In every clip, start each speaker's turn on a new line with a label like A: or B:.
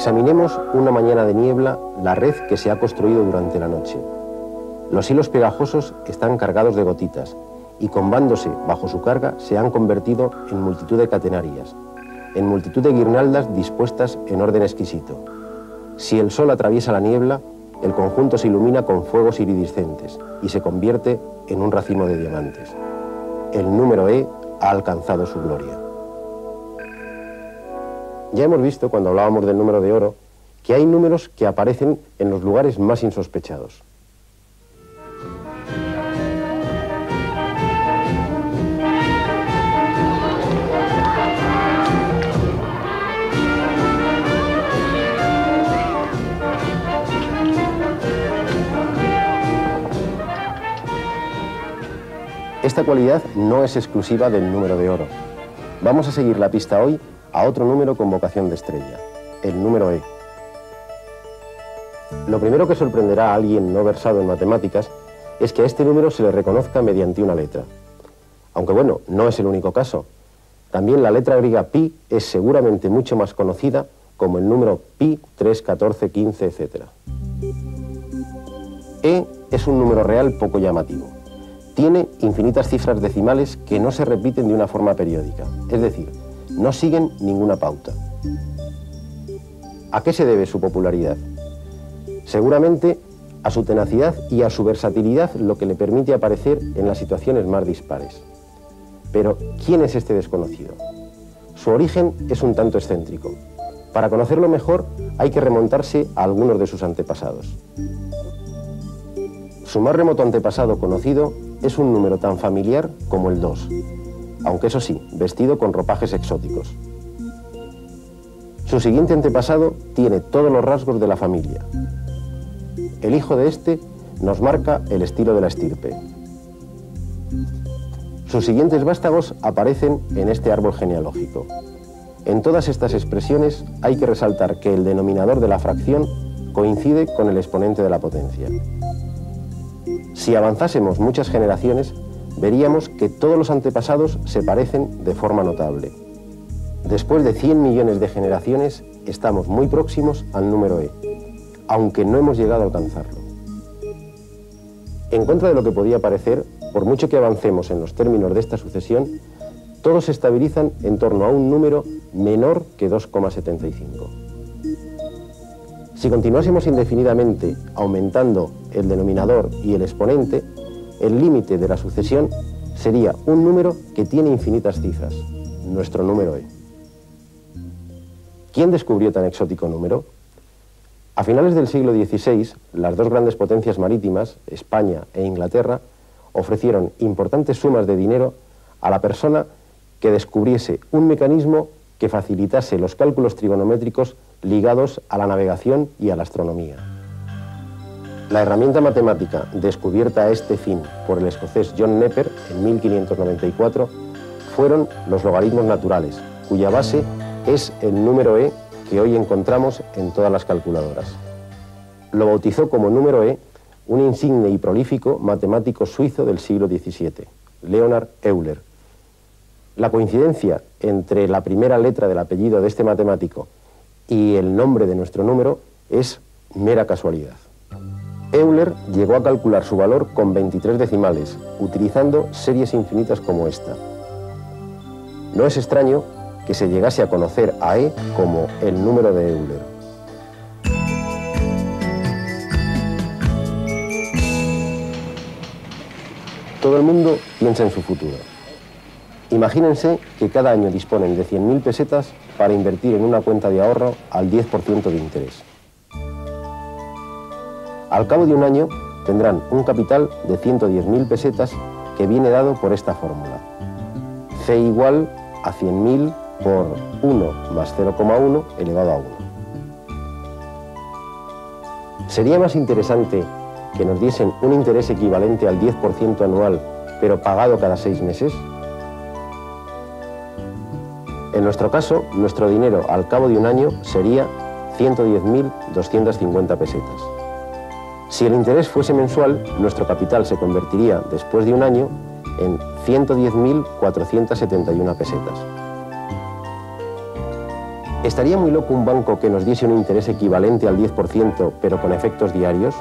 A: Examinemos una mañana de niebla la red que se ha construido durante la noche. Los hilos pegajosos están cargados de gotitas y, combándose bajo su carga, se han convertido en multitud de catenarias, en multitud de guirnaldas dispuestas en orden exquisito. Si el sol atraviesa la niebla, el conjunto se ilumina con fuegos iridiscentes y se convierte en un racimo de diamantes. El número E ha alcanzado su gloria. Ya hemos visto, cuando hablábamos del número de oro, que hay números que aparecen en los lugares más insospechados. Esta cualidad no es exclusiva del número de oro. Vamos a seguir la pista hoy a otro número con vocación de estrella, el número E. Lo primero que sorprenderá a alguien no versado en matemáticas es que a este número se le reconozca mediante una letra. Aunque bueno, no es el único caso. También la letra griega pi es seguramente mucho más conocida como el número pi, 3, 14, 15, etc. E es un número real poco llamativo. Tiene infinitas cifras decimales que no se repiten de una forma periódica, es decir, no siguen ninguna pauta. ¿A qué se debe su popularidad? Seguramente a su tenacidad y a su versatilidad, lo que le permite aparecer en las situaciones más dispares. Pero, ¿quién es este desconocido? Su origen es un tanto excéntrico. Para conocerlo mejor, hay que remontarse a algunos de sus antepasados. Su más remoto antepasado conocido es un número tan familiar como el 2, aunque eso sí, vestido con ropajes exóticos. Su siguiente antepasado tiene todos los rasgos de la familia. El hijo de este nos marca el estilo de la estirpe. Sus siguientes vástagos aparecen en este árbol genealógico. En todas estas expresiones hay que resaltar que el denominador de la fracción coincide con el exponente de la potencia. Si avanzásemos muchas generaciones, veríamos que todos los antepasados se parecen de forma notable. Después de 100 millones de generaciones, estamos muy próximos al número E, aunque no hemos llegado a alcanzarlo. En contra de lo que podía parecer, por mucho que avancemos en los términos de esta sucesión, todos se estabilizan en torno a un número menor que 2,75. Si continuásemos indefinidamente aumentando el denominador y el exponente, el límite de la sucesión sería un número que tiene infinitas cifras, nuestro número E. ¿Quién descubrió tan exótico número? A finales del siglo XVI, las dos grandes potencias marítimas, España e Inglaterra, ofrecieron importantes sumas de dinero a la persona que descubriese un mecanismo que facilitase los cálculos trigonométricos ligados a la navegación y a la astronomía. La herramienta matemática descubierta a este fin por el escocés John Napier en 1594 fueron los logaritmos naturales, cuya base es el número E que hoy encontramos en todas las calculadoras. Lo bautizó como número E un insigne y prolífico matemático suizo del siglo XVII, Leonhard Euler. La coincidencia entre la primera letra del apellido de este matemático y el nombre de nuestro número es mera casualidad. Euler llegó a calcular su valor con 23 decimales, utilizando series infinitas como esta. No es extraño que se llegase a conocer a E como el número de Euler. Todo el mundo piensa en su futuro. Imagínense que cada año disponen de 100.000 pesetas para invertir en una cuenta de ahorro al 10% de interés. Al cabo de un año tendrán un capital de 110.000 pesetas que viene dado por esta fórmula. C igual a 100.000 por 1 más 0,1 elevado a 1. ¿Sería más interesante que nos diesen un interés equivalente al 10% anual, pero pagado cada 6 meses? En nuestro caso, nuestro dinero al cabo de un año sería 110.250 pesetas. Si el interés fuese mensual, nuestro capital se convertiría, después de un año, en 110.471 pesetas. ¿Estaría muy loco un banco que nos diese un interés equivalente al 10%, pero con efectos diarios?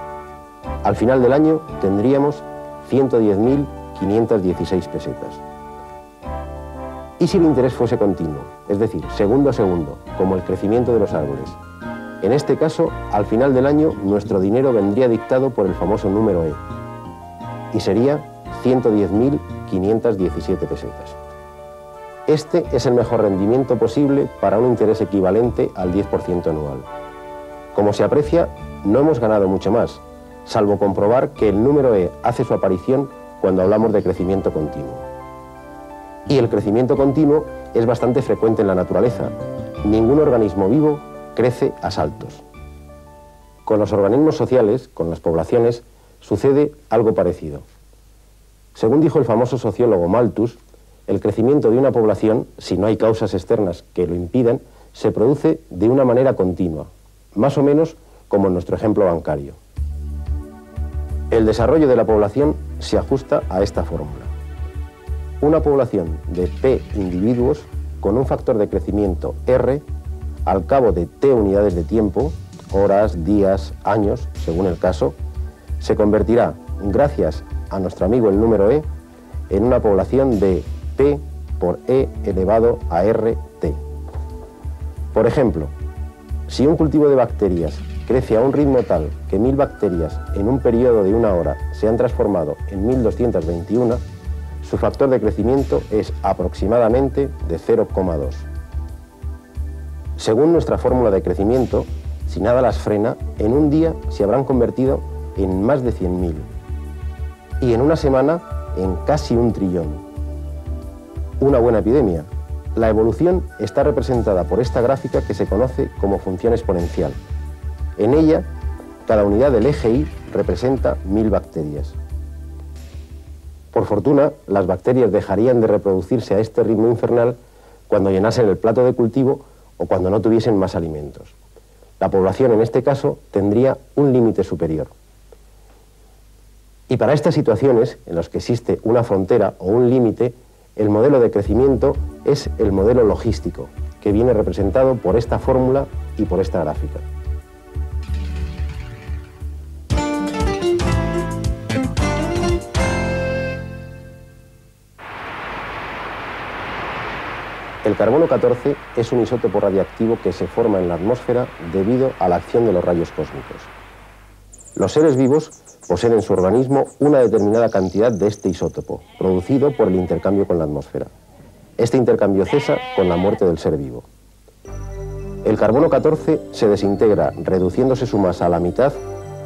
A: Al final del año tendríamos 110.516 pesetas. ¿Y si el interés fuese continuo? Es decir, segundo a segundo, como el crecimiento de los árboles. En este caso, al final del año, nuestro dinero vendría dictado por el famoso número E, y sería 110.517 pesetas. Este es el mejor rendimiento posible para un interés equivalente al 10% anual. Como se aprecia, no hemos ganado mucho más, salvo comprobar que el número E hace su aparición cuando hablamos de crecimiento continuo. Y el crecimiento continuo es bastante frecuente en la naturaleza. Ningún organismo vivo crece a saltos. Con los organismos sociales, con las poblaciones, sucede algo parecido. Según dijo el famoso sociólogo Malthus, el crecimiento de una población, si no hay causas externas que lo impidan, se produce de una manera continua, más o menos como en nuestro ejemplo bancario. El desarrollo de la población se ajusta a esta fórmula. Una población de P individuos con un factor de crecimiento R, al cabo de T unidades de tiempo, horas, días, años, según el caso, se convertirá, gracias a nuestro amigo el número E, en una población de P por E elevado a RT. Por ejemplo, si un cultivo de bacterias crece a un ritmo tal que 1000 bacterias en un periodo de 1 hora se han transformado en 1221, su factor de crecimiento es aproximadamente de 0,2. Según nuestra fórmula de crecimiento, si nada las frena, en un día se habrán convertido en más de 100.000 y en una semana en casi 1 trillón. Una buena epidemia. La evolución está representada por esta gráfica que se conoce como función exponencial. En ella, cada unidad del eje Y representa 1000 bacterias. Por fortuna, las bacterias dejarían de reproducirse a este ritmo infernal cuando llenasen el plato de cultivo o cuando no tuviesen más alimentos. La población, en este caso, tendría un límite superior. Y para estas situaciones, en las que existe una frontera o un límite, el modelo de crecimiento es el modelo logístico, que viene representado por esta fórmula y por esta gráfica. El carbono 14 es un isótopo radiactivo que se forma en la atmósfera debido a la acción de los rayos cósmicos. Los seres vivos poseen en su organismo una determinada cantidad de este isótopo, producido por el intercambio con la atmósfera. Este intercambio cesa con la muerte del ser vivo. El carbono 14 se desintegra, reduciéndose su masa a la mitad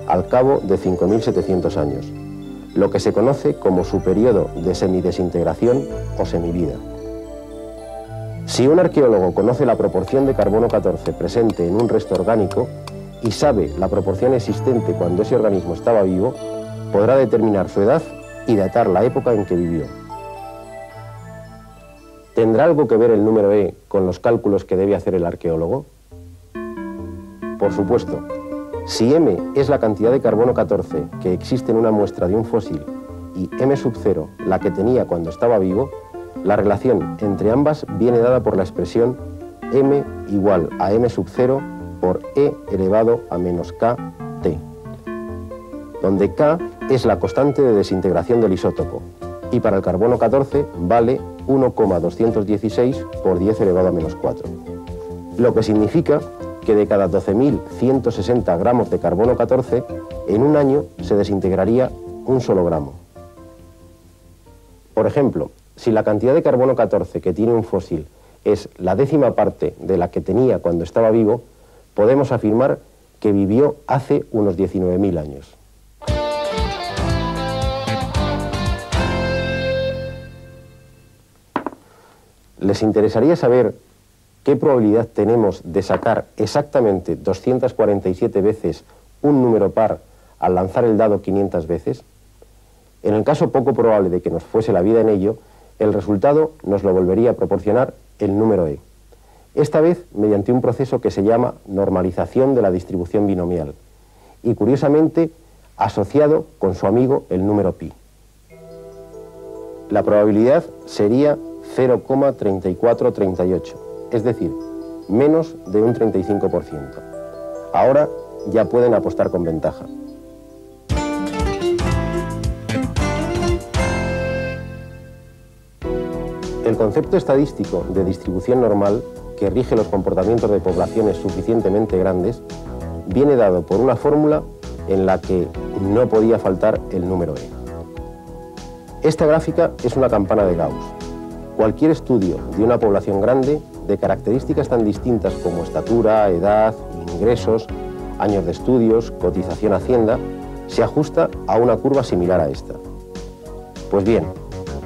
A: al cabo de 5.700 años, lo que se conoce como su periodo de semidesintegración o semivida. Si un arqueólogo conoce la proporción de carbono 14 presente en un resto orgánico y sabe la proporción existente cuando ese organismo estaba vivo, podrá determinar su edad y datar la época en que vivió. ¿Tendrá algo que ver el número E con los cálculos que debe hacer el arqueólogo? Por supuesto. Si M es la cantidad de carbono 14 que existe en una muestra de un fósil y M sub 0 la que tenía cuando estaba vivo, la relación entre ambas viene dada por la expresión M igual a M sub 0 por E elevado a menos KT, donde K es la constante de desintegración del isótopo y para el carbono 14 vale 1,216 por 10 elevado a menos 4, lo que significa que de cada 12.160 gramos de carbono 14, en un año se desintegraría un solo gramo. Por ejemplo, si la cantidad de carbono 14 que tiene un fósil es la 10ª parte de la que tenía cuando estaba vivo, podemos afirmar que vivió hace unos 19.000 años. ¿Les interesaría saber qué probabilidad tenemos de sacar exactamente 247 veces un número par al lanzar el dado 500 veces? En el caso poco probable de que nos fuese la vida en ello, el resultado nos lo volvería a proporcionar el número E. Esta vez mediante un proceso que se llama normalización de la distribución binomial y curiosamente asociado con su amigo el número pi. La probabilidad sería 0,3438, es decir, menos de un 35%. Ahora ya pueden apostar con ventaja. El concepto estadístico de distribución normal, que rige los comportamientos de poblaciones suficientemente grandes, viene dado por una fórmula en la que no podía faltar el número E. Esta gráfica es una campana de Gauss. Cualquier estudio de una población grande, de características tan distintas como estatura, edad, ingresos, años de estudios, cotización a Hacienda, se ajusta a una curva similar a esta. Pues bien,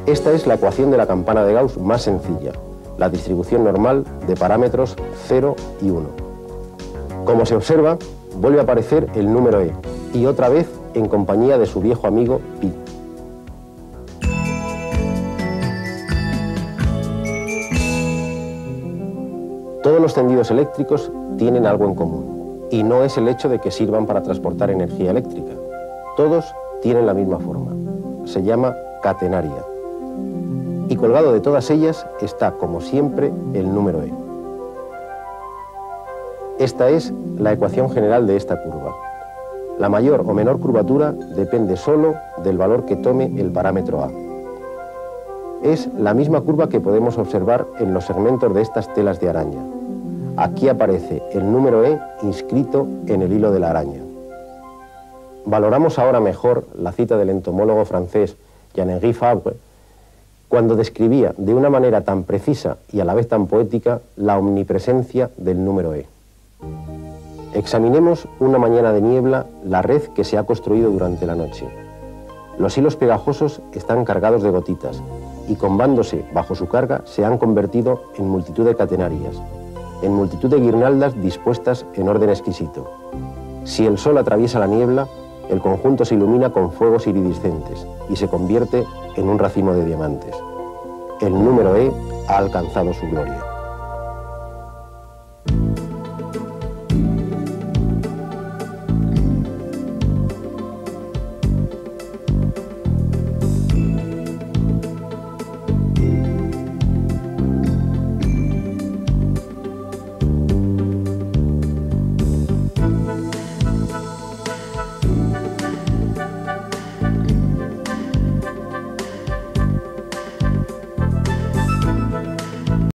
A: esta es la ecuación de la campana de Gauss más sencilla, la distribución normal de parámetros 0 y 1. Como se observa, vuelve a aparecer el número E, y otra vez en compañía de su viejo amigo pi. Todos los tendidos eléctricos tienen algo en común, y no es el hecho de que sirvan para transportar energía eléctrica. Todos tienen la misma forma. Se llama catenaria. Y colgado de todas ellas está, como siempre, el número E. Esta es la ecuación general de esta curva. La mayor o menor curvatura depende solo del valor que tome el parámetro A. Es la misma curva que podemos observar en los segmentos de estas telas de araña. Aquí aparece el número E inscrito en el hilo de la araña. Valoramos ahora mejor la cita del entomólogo francés Jean-Henri Fabre, cuando describía de una manera tan precisa y a la vez tan poética la omnipresencia del número E. Examinemos una mañana de niebla la red que se ha construido durante la noche. Los hilos pegajosos están cargados de gotitas y, combándose bajo su carga, se han convertido en multitud de catenarias, en multitud de guirnaldas dispuestas en orden exquisito. Si el sol atraviesa la niebla, el conjunto se ilumina con fuegos iridiscentes y se convierte en un racimo de diamantes. El número E ha alcanzado su gloria.